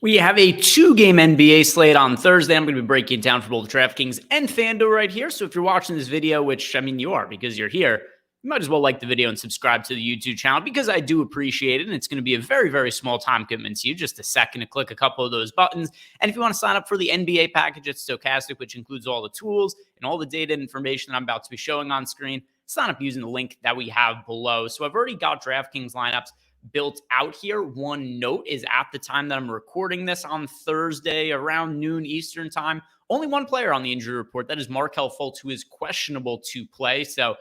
We have a two-game NBA slate on Thursday. I'm going to be breaking it down for both DraftKings and FanDuel right here. So if you're watching this video, which, I mean, you are because you're here, you might as well like the video and subscribe to the YouTube channel because I do appreciate it. And it's going to be a very, very small time commitment to you, just a second to click a couple of those buttons. And if you want to sign up for the NBA package at Stokastic, which includes all the tools and all the data and information that I'm about to be showing on screen, sign up using the link that we have below. So I've already got DraftKings lineups built out here. One note is at the time that I'm recording this on Thursday around noon Eastern time, only one player on the injury report. That is Markelle Fultz, who is questionable to play. So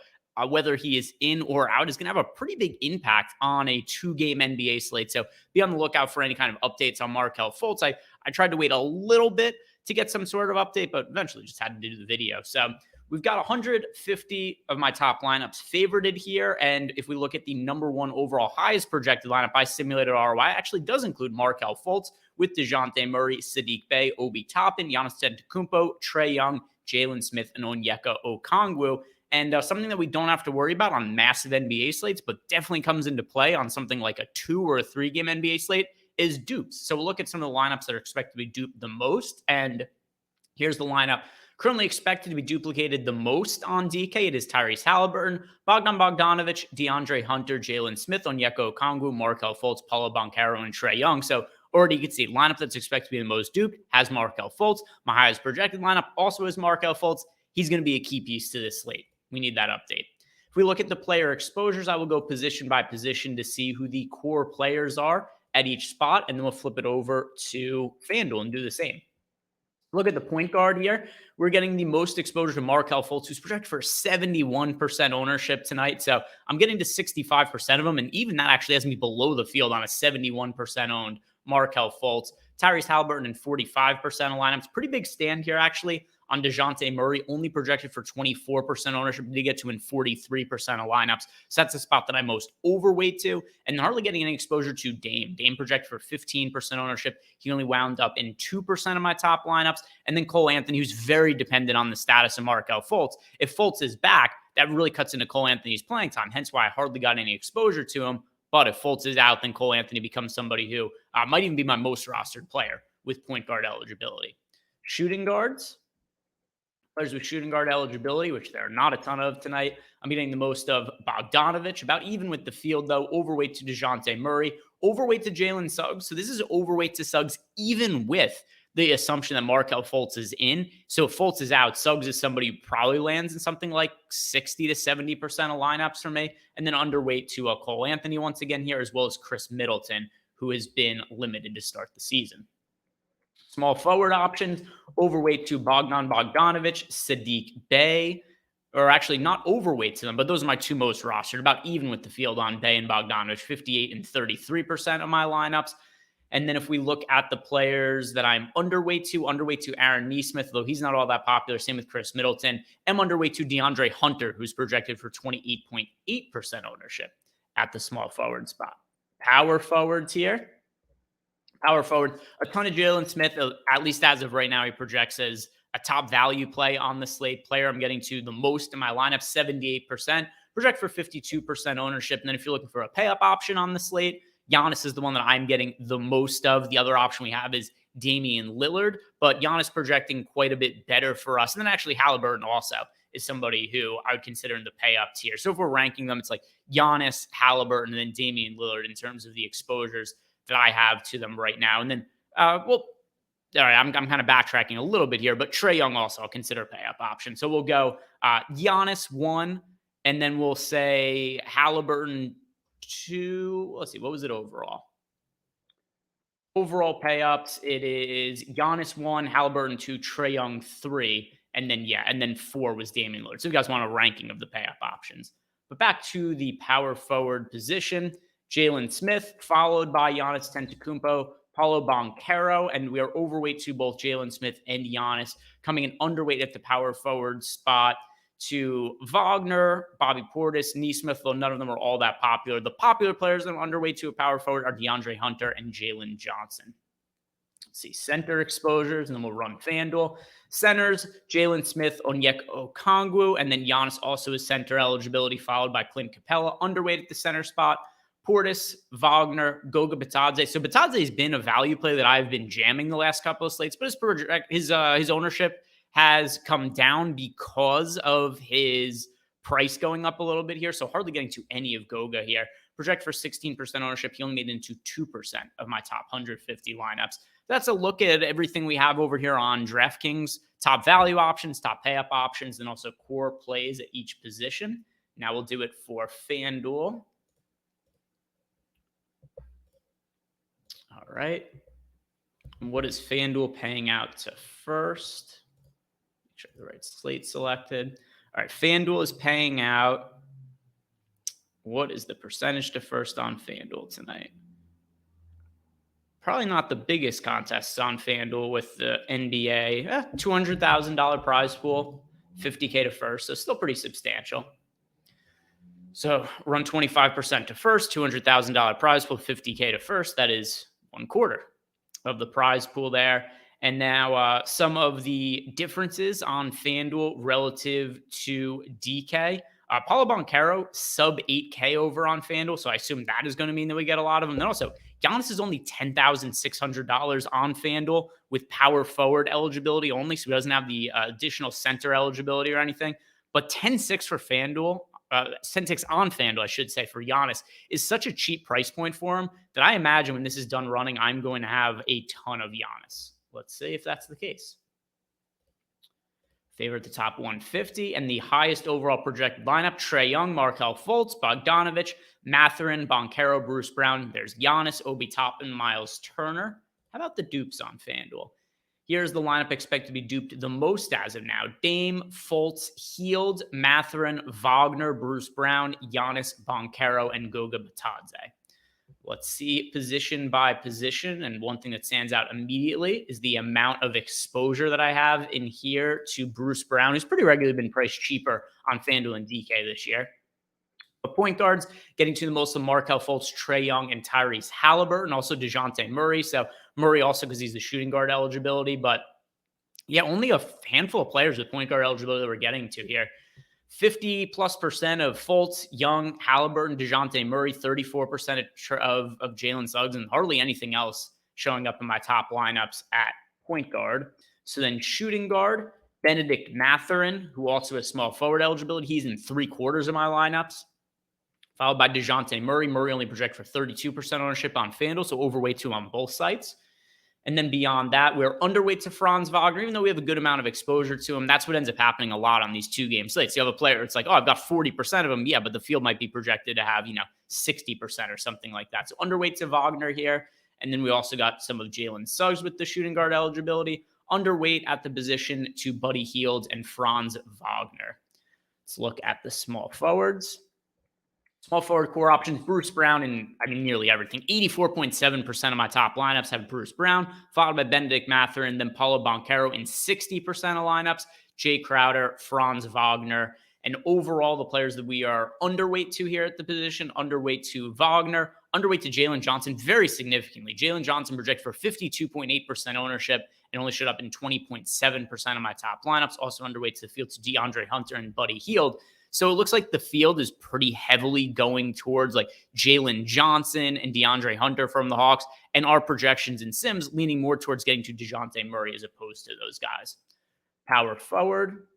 whether he is in or out is going to have a pretty big impact on a two-game NBA slate. So be on the lookout for any kind of updates on Markelle Fultz. I tried to wait a little bit to get some sort of update, but eventually just had to do the video. So we've got 150 of my top lineups favorited here. And if we look at the number one overall highest projected lineup by Simulated ROI, it actually does include Markelle Fultz with DeJounte Murray, Saddiq Bey, Obi Toppin, Giannis Antetokounmpo, Trae Young, Jalen Smith, and Onyeka Okongwu. And something that we don't have to worry about on massive NBA slates, but definitely comes into play on something like a 2 or a 3-game NBA slate is dupes. So we'll look at some of the lineups that are expected to be duped the most. And here's the lineup currently expected to be duplicated the most on DK. It is Tyrese Halliburton, Bogdan Bogdanovic, DeAndre Hunter, Jalen Smith, Onyeka Okongwu, Markelle Fultz, Paolo Banchero, and Trae Young. So already you can see lineup that's expected to be the most duped has Markelle Fultz. My highest projected lineup also is Markelle Fultz. He's going to be a key piece to this slate. We need that update. If we look at the player exposures, I will go position by position to see who the core players are at each spot, and then we'll flip it over to FanDuel and do the same. Look at the point guard here. We're getting the most exposure to Markelle Fultz, who's projected for 71% ownership tonight. So I'm getting to 65% of them, and even that actually has me below the field on a 71% owned Markelle Fultz. Tyrese Halliburton in 45% of lineups. Pretty big stand here, actually, on DeJounte Murray, only projected for 24% ownership. Did get to in 43% of lineups. So that's the spot that I'm most overweight to, and hardly getting any exposure to Dame. Dame projected for 15% ownership. He only wound up in 2% of my top lineups. And then Cole Anthony, who's very dependent on the status of Markelle Fultz. If Fultz is back, that really cuts into Cole Anthony's playing time, hence why I hardly got any exposure to him. But if Fultz is out, then Cole Anthony becomes somebody who might even be my most rostered player with point guard eligibility. Shooting guards. Players with shooting guard eligibility, which there are not a ton of tonight. I'm getting the most of Bogdanovic, about even with the field, though. Overweight to DeJounte Murray, overweight to Jalen Suggs. So this is overweight to Suggs, even with the assumption that Markelle Fultz is in. So if Fultz is out, Suggs is somebody who probably lands in something like 60 to 70% of lineups for me. And then underweight to Cole Anthony once again here, as well as Chris Middleton, who has been limited to start the season. Small forward options, overweight to Bogdan Bogdanovic, Saddiq Bey, or actually not overweight to them, but those are my two most rostered, about even with the field on Bey and Bogdanovic, 58 and 33% of my lineups. And then if we look at the players that I'm underweight to Aaron Nesmith, though he's not all that popular. Same with Chris Middleton. I'm underweight to DeAndre Hunter, who's projected for 28.8% ownership at the small forward spot. Power forwards here. Power forward, a ton of Jalen Smith, at least as of right now, he projects as a top value play on the slate. Player I'm getting to the most in my lineup, 78%, project for 52% ownership. And then if you're looking for a pay up option on the slate, Giannis is the one that I'm getting the most of. The other option we have is Damian Lillard, but Giannis projecting quite a bit better for us. And then actually Halliburton also is somebody who I would consider in the pay up tier. So if we're ranking them, it's like Giannis, Halliburton, and then Damian Lillard in terms of the exposures that I have to them right now. And then, all right, I'm kind of backtracking a little bit here, but Trae Young also I'll consider a pay-up option. So we'll go Giannis 1, and then we'll say Halliburton 2. Let's see, what was it overall? Overall pay-ups, it is Giannis 1, Halliburton 2, Trae Young 3, and then 4 was Damian Lillard. So you guys want a ranking of the pay-up options. But back to the power forward position. Jalen Smith, followed by Giannis Antetokounmpo, Paolo Banchero, and we are overweight to both Jalen Smith and Giannis, coming in underweight at the power forward spot to Wagner, Bobby Portis, Nesmith, though none of them are all that popular. The popular players that are underweight to a power forward are DeAndre Hunter and Jalen Johnson. Let's see, center exposures, and then we'll run FanDuel. Centers, Jalen Smith, Onyeka Okongwu, and then Giannis also is center eligibility, followed by Clint Capella, underweight at the center spot. Portis, Wagner, Goga Batadze. So Batadze has been a value play that I've been jamming the last couple of slates, but his ownership has come down because of his price going up a little bit here. So hardly getting to any of Goga here. Project for 16% ownership. He only made it into 2% of my top 150 lineups. That's a look at everything we have over here on DraftKings. Top value options, top pay up options, and also core plays at each position. Now we'll do it for FanDuel. All right. And what is FanDuel paying out to first? Make sure the right slate selected. All right. FanDuel is paying out. What is the percentage to first on FanDuel tonight? Probably not the biggest contests on FanDuel with the NBA. $200,000 prize pool, $50K to first. So still pretty substantial. So run 25% to first, $200,000 prize pool, $50K to first. That is 1/4 of the prize pool there. And now some of the differences on FanDuel relative to DK. Paulo Banchero, sub 8K over on FanDuel. So I assume that is going to mean that we get a lot of them. Then also, Giannis is only $10,600 on FanDuel with power forward eligibility only. So he doesn't have the additional center eligibility or anything. But 10-6 for FanDuel, 10-6 on FanDuel, I should say, for Giannis is such a cheap price point for him that I imagine when this is done running, I'm going to have a ton of Giannis. Let's see if that's the case. Favorite the top 150 and the highest overall projected lineup: Trae Young, Markelle Fultz, Bogdanovic, Mathurin, Banchero, Bruce Brown. There's Giannis, Obi Toppin, Miles Turner. How about the dupes on FanDuel? Here's the lineup expected to be duped the most as of now: Dame, Fultz, Hield, Mathurin, Wagner, Bruce Brown, Giannis, Banchero, and Goga Batadze. Let's see position by position. And one thing that stands out immediately is the amount of exposure that I have in here to Bruce Brown, who's pretty regularly been priced cheaper on FanDuel and DK this year. But point guards, getting to the most of Markelle Fultz, Trae Young, and Tyrese Halliburton, also DeJounte Murray. So Murray also because he's the shooting guard eligibility. But yeah, only a handful of players with point guard eligibility that we're getting to here. 50+% of Fultz, Young, Halliburton, DeJounte Murray, 34% of Jalen Suggs, and hardly anything else showing up in my top lineups at point guard. So then shooting guard, Benedict Mathurin, who also has small forward eligibility. He's in 3/4 of my lineups. Followed by DeJounte Murray. Murray only projects for 32% ownership on FanDuel, so overweight to him on both sites. And then beyond that, we're underweight to Franz Wagner, even though we have a good amount of exposure to him. That's what ends up happening a lot on these 2-game slates. You have a player, it's like, oh, I've got 40% of them. Yeah, but the field might be projected to have, 60% or something like that. So underweight to Wagner here. And then we also got some of Jalen Suggs with the shooting guard eligibility. Underweight at the position to Buddy Hield and Franz Wagner. Let's look at the small forwards. Small forward core options, Bruce Brown, and nearly everything. 84.7% of my top lineups have Bruce Brown, followed by Benedict Mathurin, then Paulo Banchero in 60% of lineups, Jay Crowder, Franz Wagner, and overall the players that we are underweight to here at the position: underweight to Wagner, underweight to Jalen Johnson, very significantly. Jalen Johnson projected for 52.8% ownership and only showed up in 20.7% of my top lineups. Also underweight to the field to DeAndre Hunter and Buddy Hield. So it looks like the field is pretty heavily going towards like Jalen Johnson and DeAndre Hunter from the Hawks, and our projections in Sims leaning more towards getting to DeJounte Murray as opposed to those guys. Power forward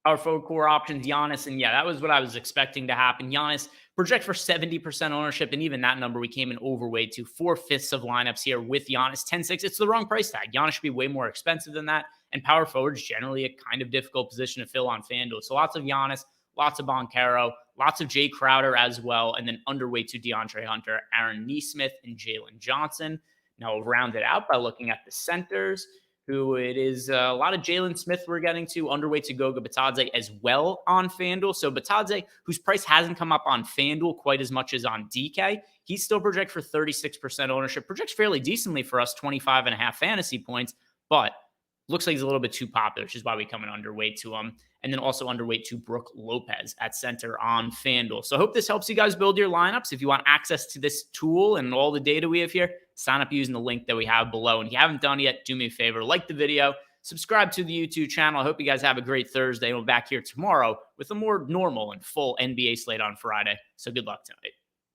core options, Giannis, and yeah, that was what I was expecting to happen. Giannis project for 70% ownership, and even that number we came in overweight to 4/5 of lineups here with Giannis. 10-6, it's the wrong price tag. Giannis should be way more expensive than that, and power forward is generally a kind of difficult position to fill on FanDuel. So lots of Giannis, lots of Banchero, lots of Jay Crowder as well, and then underweight to DeAndre Hunter, Aaron Nesmith, and Jalen Johnson. Now we'll round it out by looking at the centers, who it is a lot of Jalen Smith we're getting to, underweight to Goga Batadze as well on FanDuel. So Batadze, whose price hasn't come up on FanDuel quite as much as on DK, he still projects for 36% ownership, projects fairly decently for us, 25.5 fantasy points, but looks like he's a little bit too popular, which is why we come in underweight to him. And then also underweight to Brook Lopez at center on FanDuel. So I hope this helps you guys build your lineups. If you want access to this tool and all the data we have here, sign up using the link that we have below. And if you haven't done it yet, do me a favor, like the video, subscribe to the YouTube channel. I hope you guys have a great Thursday. We'll be back here tomorrow with a more normal and full NBA slate on Friday. So good luck tonight.